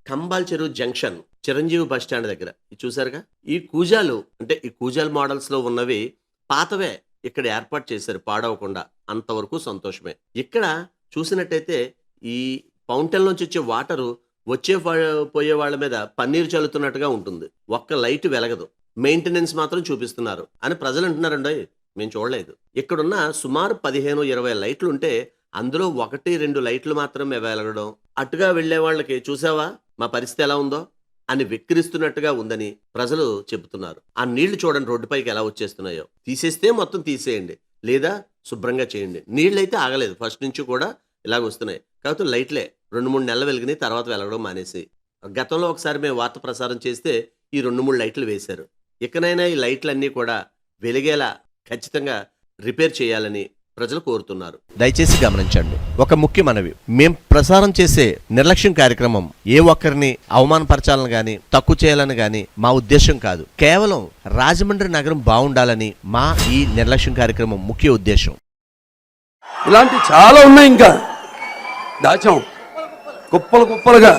కంబాల్ చెరువు junction Chiranjeevi bus stand దగ్గర ఇది చూసారుగా. ఈ కూజాలు అంటే ఈ కూజాల్ మోడల్స్ లో ఉన్నవి పాతవే ఇక్కడ ఏర్పాటు చేశారు పాడవకుండా. అంతవరకు సంతోషమే. ఇక్కడ చూసినట్టయితే ఈ ఫౌంటైన్ నుంచి వచ్చే వాటరు పోయే వాళ్ళ మీద పన్నీరు చల్లుతున్నట్టుగా ఉంటుంది. ఒక్క లైట్ వెలగదు. మెయింటెనెన్స్ మాత్రం చూపిస్తున్నారు అని ప్రజలు అంటున్నారండి. మేము చూడలేదు. ఇక్కడున్న సుమారు 15-20 లైట్లు ఉంటే అందులో 1-2 లైట్లు మాత్రమే వెలగడం, అటుగా వెళ్లే వాళ్ళకి చూసావా మా పరిస్థితి ఎలా ఉందో అని వెక్కిరిస్తున్నట్టుగా ఉందని ప్రజలు చెబుతున్నారు. ఆ నీళ్లు చూడండి రోడ్డుపైకి ఎలా వచ్చేస్తున్నాయో. తీసేస్తే మొత్తం తీసేయండి, లేదా శుభ్రంగా చేయండి. నీళ్ళైతే ఆగలేదు, ఫస్ట్ నుంచి కూడా ఇలాగ వస్తున్నాయి. కాకపోతే లైట్లే 2-3 నెలలు వెలిగినాయి, తర్వాత వెలగడం మానేసి. గతంలో ఒకసారి మేము వార్త ప్రసారం చేస్తే ఈ 2-3 లైట్లు వేశారు. ఇకనైనా ఈ లైట్లన్నీ కూడా వెలిగేలా ఖచ్చితంగా రిపేర్ చేయాలని ప్రజలు కోరుతున్నారు. దయచేసి గమనించండి, ఒక ముఖ్య మనవి. మేం ప్రసారం చేసే నిర్లక్ష్యం కార్యక్రమం ఏ ఒక్కరిని అవమానపరచాలని గాని తక్కువ చేయాలని గాని మా ఉద్దేశం కాదు. కేవలం రాజమండ్రి నగరం బాగుండాలని మా ఈ నిర్లక్ష్యం కార్యక్రమం ముఖ్య ఉద్దేశం. ఇలాంటి చాలా ఉన్నాయి, ఇంకా దాచాం కుప్పలుగా.